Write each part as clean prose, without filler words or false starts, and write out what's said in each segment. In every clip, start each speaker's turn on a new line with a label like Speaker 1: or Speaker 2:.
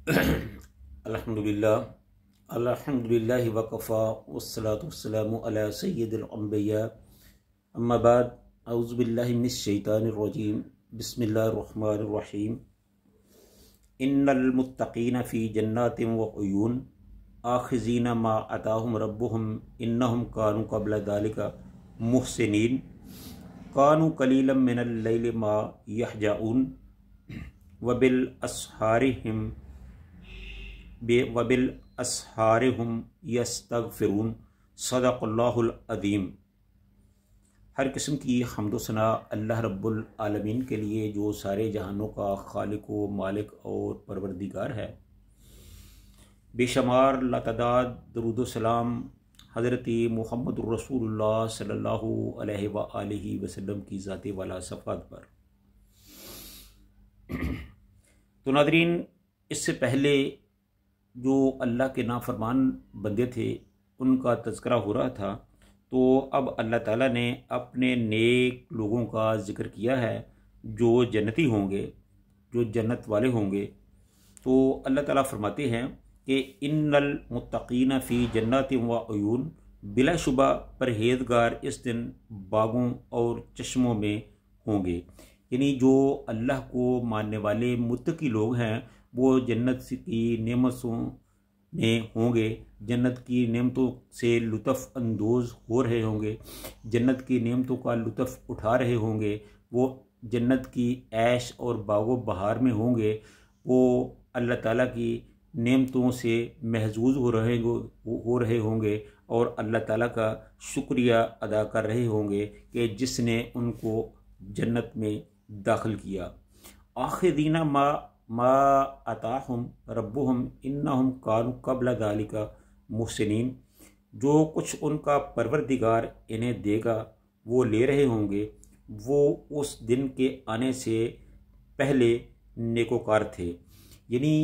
Speaker 1: अल्हम्दुलिल्लाह अल्हम्दुलिल्लाहि वकफ़ा वस्सलातु वस्सलामु अला सय्यिदिल अंबिया अम्मा बाद अऊज़ु बिल्लाहि मिनश शैतानिर रजीम बिस्मिल्लाहिर रहमानिर रहीम इन्नल मुत्तक़ीना फ़ी जन्नातिन व उयून आख़िज़ीना मा अताहुम रब्बुहुम इन्नहुम कानू क़ब्ल ज़ालिका मुहसिनीन कानू क़लीलन मिनल लैलि मा यहजऊन वबिल अस्हारिहुम यस्तगफिरून सदक़ल्लाहुल अज़ीम। हर किस्म की हम्द व सना अल्लाह रब्बुल आलमीन के लिए जो सारे जहानों का खालिक व मालिक और परवरदिगार है। बेशुमार लातादाद दरूद व सलाम हज़रत मुहम्मदुर रसूलुल्लाह सल्लल्लाहु अलैहि व आलिहि वसल्लम की ज़ात वाला सफ़ात पर। तो नाज़रीन, इससे पहले जो अल्लाह के नाफरमान बंदे थे उनका तज़किरा हो रहा था, तो अब अल्लाह ताला ने अपने नेक लोगों का ज़िक्र किया है जो जन्नती होंगे, जो जन्नत वाले होंगे। तो अल्लाह ताला फरमाते हैं कि इन्नल मुत्तक़ीना फ़ी जन्नातिन व उयून, बिलाशुबा परहेज़गार इस दिन बागों और चश्मों में होंगे। यानी जो अल्लाह को मानने वाले मुत्तकी लोग हैं वो जन्नत की नेमतों में होंगे, जन्नत की नेमतों से लुत्फ़ अंदोज़ हो रहे होंगे, जन्नत की नेमतों का लुत्फ़ उठा रहे होंगे, वो जन्नत की ऐश और बागो बहार में होंगे, वो अल्लाह ताला की नेमतों से महजूज हो रहे होंगे और अल्लाह ताला का शुक्रिया अदा कर रहे होंगे कि जिसने उनको जन्नत में दाखिल किया। आखिरीना मा अताहुम रब्बुहुम इन्नहुम कानू क़ब्ल ज़ालिका मुहसिनीन, जो कुछ उनका परवरदिगार इन्हें देगा वो ले रहे होंगे, वो उस दिन के आने से पहले नेकोकार थे। यानी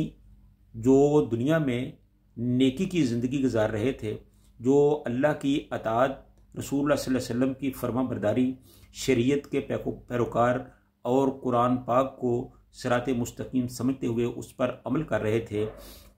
Speaker 1: जो दुनिया में नेकी की ज़िंदगी गुजार रहे थे, जो अल्लाह की अताअत, रसूलुल्लाह सल्लल्लाहु अलैहि वसल्लम की फरमाबरदारी, शरीयत के पैरोकार और कुरान पाक को सिराते मुस्तकीम समझते हुए उस पर अमल कर रहे थे,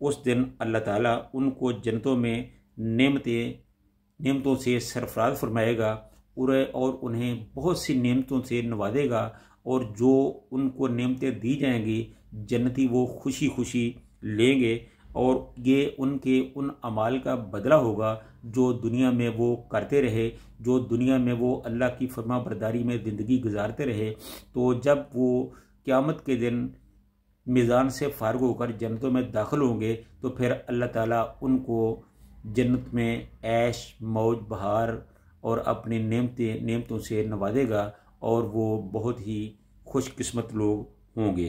Speaker 1: उस दिन अल्लाह ताला उनको जन्नतों में नेमतों से सरफराज फरमाएगा और उन्हें बहुत सी नेमतों से नवाजेगा। और जो उनको नेमतें दी जाएंगी जन्नती वो खुशी खुशी लेंगे और ये उनके उन अमाल का बदला होगा जो दुनिया में वो करते रहे, जो दुनिया में वो अल्लाह की फरमाबरदारी में ज़िंदगी गुजारते रहे। तो जब वो क़यामत के दिन मीज़ान से फ़ारिग होकर जन्नतों में दाखिल होंगे तो फिर अल्लाह ताला उनको जन्नत में ऐश मौज बहार और अपनी नेमतों से नवाजेगा और वो बहुत ही खुशकिस्मत लोग होंगे।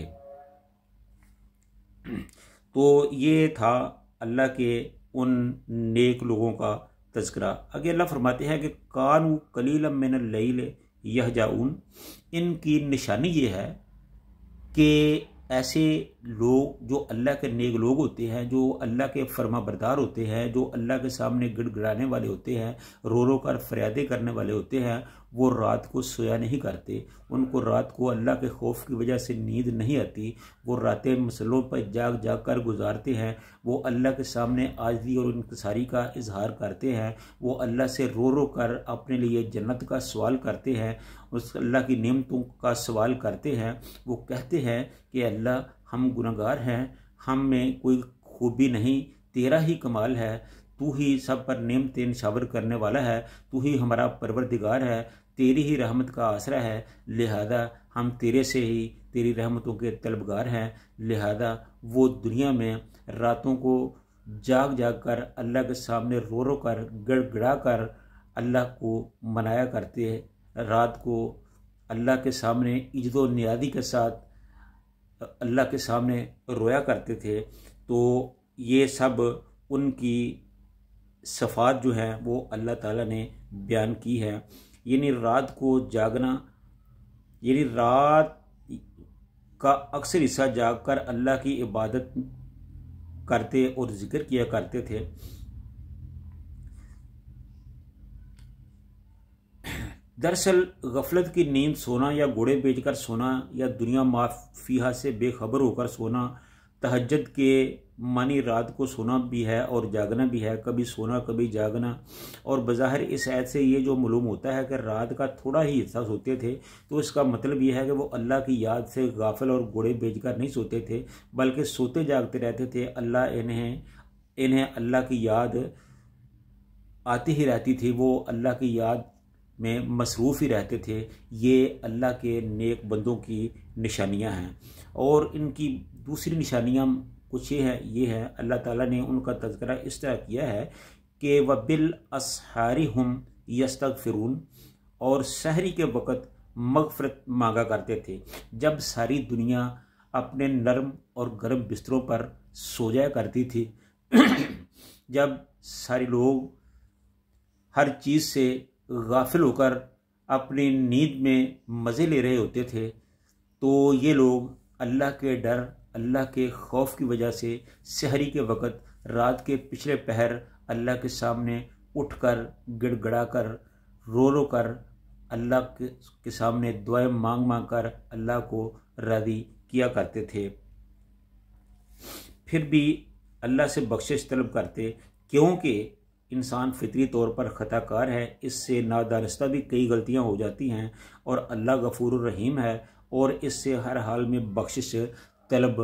Speaker 1: तो ये था अल्लाह के उन नेक लोगों का तज़किरा। आगे अल्लाह फरमाते हैं कि कानू कलीलन मिनल लैल यहजऊन, इनकी निशानी ये है कि ऐसे लोग जो अल्लाह के नेक लोग होते हैं, जो अल्लाह के फरमाबरदार होते हैं, जो अल्लाह के सामने गिड़गिड़ाने वाले होते हैं, रो रो कर फरियादें करने वाले होते हैं, वो रात को सोया नहीं करते। उनको रात को अल्लाह के खौफ की वजह से नींद नहीं आती। वो रातें मसलों पर जाग जाग कर गुजारते हैं। वो अल्लाह के सामने आजिज़ी और इंकिसारी का इजहार करते हैं। वो अल्लाह से रो रो कर अपने लिए जन्नत का सवाल करते हैं, उस अल्लाह की नेमतों का सवाल करते हैं। वो कहते हैं कि अल्लाह हम गुनहगार हैं, हम में कोई खूबी नहीं, तेरा ही कमाल है, तू ही सब पर नेमतें निशावर करने वाला है, तू ही हमारा परवरदिगार है, तेरी ही रहमत का आसरा है, लिहाजा हम तेरे से ही तेरी रहमतों के तलबगार हैं। लिहाजा वो दुनिया में रातों को जाग जाग कर अल्लाह के सामने रो रो कर गड़गड़ा कर अल्लाह को मनाया करते हैं, रात को अल्लाह के सामने इज्जत व नियाज़ी के साथ अल्लाह के सामने रोया करते थे। तो ये सब उनकी सफ़ात जो है वो अल्लाह ताला ने बयान की है। यानी रात को जागना, यानी रात का अक्सर हिस्सा जागकर अल्लाह की इबादत करते और जिक्र किया करते थे। दरअसल गफलत की नींद सोना या घोड़े बेचकर सोना या दुनिया माफिया से बेखबर होकर सोना तहज्जुद के मानी रात को सोना भी है और जागना भी है, कभी सोना कभी जागना। और बज़ाहिर इस आयत से ये जो मालूम होता है कि रात का थोड़ा ही हिस्सा सोते थे, तो इसका मतलब ये है कि वो अल्लाह की याद से गाफिल और घोड़े बेचकर नहीं सोते थे, बल्कि सोते जागते रहते थे। इन्हें अल्लाह की याद आती ही रहती थी, वो अल्लाह की याद में मसरूफ़ ही रहते थे। ये अल्लाह के नेक बंदों की निशानियां हैं। और इनकी दूसरी निशानियां कुछ ये है अल्लाह ताला ने उनका तज़किरा इस तरह किया है कि वह बिल असहारी हम यस्तगफिरून, और सहरी के वक़्त मगफ़रत मांगा करते थे। जब सारी दुनिया अपने नरम और गर्म बिस्तरों पर सो जाया करती थी, जब सारे लोग हर चीज़ से गाफिल होकर अपनी नींद में मज़े ले रहे होते थे, तो ये लोग अल्लाह के डर, अल्लाह के खौफ की वजह से सहरी के वक़्त रात के पिछले पहर अल्लाह के सामने उठकर गिड़गिड़ा कर रो कर अल्लाह के सामने दुआएं मांग मांग कर अल्लाह को राज़ी किया करते थे। फिर भी अल्लाह से बख्शिश तलब करते, क्योंकि इंसान फितरी तौर पर ख़ताकार है, इससे नादानिस्ता भी कई गलतियां हो जाती हैं, और अल्लाह गफूर रहीम है और इससे हर हाल में बख्शिश तलब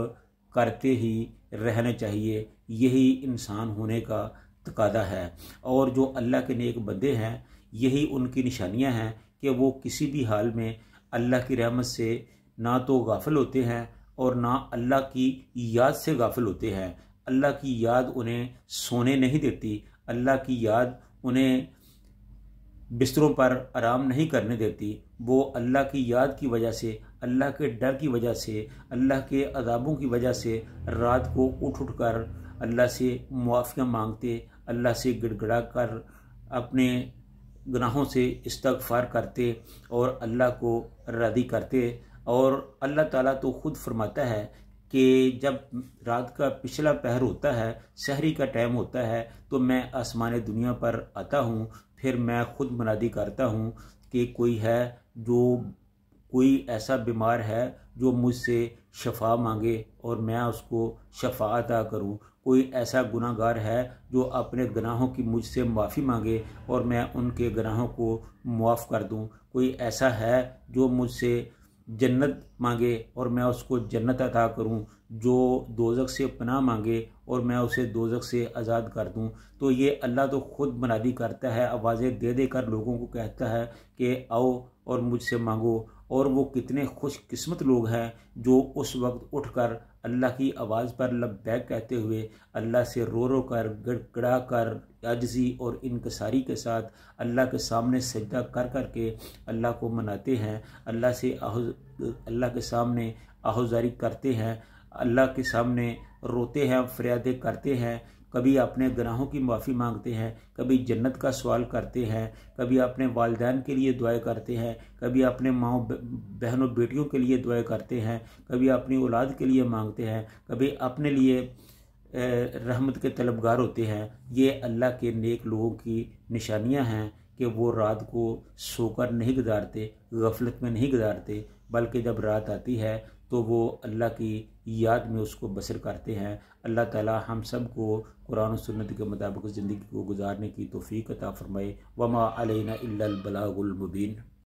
Speaker 1: करते ही रहना चाहिए। यही इंसान होने का तकादा है। और जो अल्लाह के नेक बंदे हैं, यही उनकी निशानियां हैं कि वो किसी भी हाल में अल्लाह की रहमत से ना तो गाफिल होते हैं और ना अल्लाह की याद से गाफिल होते हैं। अल्लाह की याद उन्हें सोने नहीं देती, अल्लाह की याद उन्हें बिस्तरों पर आराम नहीं करने देती। वो अल्लाह की याद की वजह से, अल्लाह के डर की वजह से, अल्लाह के अज़ाबों की वजह से रात को उठ कर अल्लाह से मुआफ़ियाँ मांगते, अल्लाह से गिड़गिड़ा कर अपने गुनाहों से इस्तग़फ़ार करते और अल्लाह को राज़ी करते। और अल्लाह ताला तो ख़ुद फरमाता है कि जब रात का पिछला पहर होता है, सहरी का टाइम होता है, तो मैं आसमान दुनिया पर आता हूँ, फिर मैं ख़ुद मुनादी करता हूँ कि कोई ऐसा बीमार है जो मुझसे शफा मांगे और मैं उसको शफा अता करूँ। कोई ऐसा गुनाहगार है जो अपने गुनाहों की मुझसे माफ़ी मांगे और मैं उनके गुनाहों को मुआफ़ कर दूँ। कोई ऐसा है जो मुझसे जन्नत मांगे और मैं उसको जन्नत अता करूं, जो दोज़ख से पनाह मांगे और मैं उसे दोज़ख से आज़ाद कर दूं। तो ये अल्लाह तो ख़ुद मुनादी करता है, आवाज़ें दे दे कर लोगों को कहता है कि आओ और मुझसे मांगो। और वो कितने खुशकिस्मत लोग हैं जो उस वक्त उठकर अल्लाह की आवाज़ पर लब्बैक कहते हुए अल्लाह से रो कर गिड़गिड़ा कर आजिज़ी और इनकसारी के साथ अल्लाह के सामने सजदा कर के अल्लाह को मनाते हैं, अल्लाह के सामने आहुजारी करते हैं, अल्लाह के सामने रोते हैं, फरियादें करते हैं। कभी अपने गुनाहों की माफ़ी मांगते हैं, कभी जन्नत का सवाल करते हैं, कभी अपने वालिदैन के लिए दुआएं करते हैं, कभी अपने माओ बहनों बेटियों के लिए दुआएं करते हैं, कभी अपनी औलाद के लिए मांगते हैं, कभी अपने लिए रहमत के तलबगार होते हैं। ये अल्लाह के नेक लोगों की निशानियां हैं कि वो रात को सोकर नहीं गुजारते, गफलत में नहीं गुजारते, बल्कि जब रात आती है तो वो अल्लाह की याद में उसको बसर करते हैं। अल्लाह ताला हम सब को कुरान और सुन्नत के मुताबिक ज़िंदगी को गुजारने की तौफीक अता फरमाए। वमा अलैना इल्लल बलागुल मुबीन।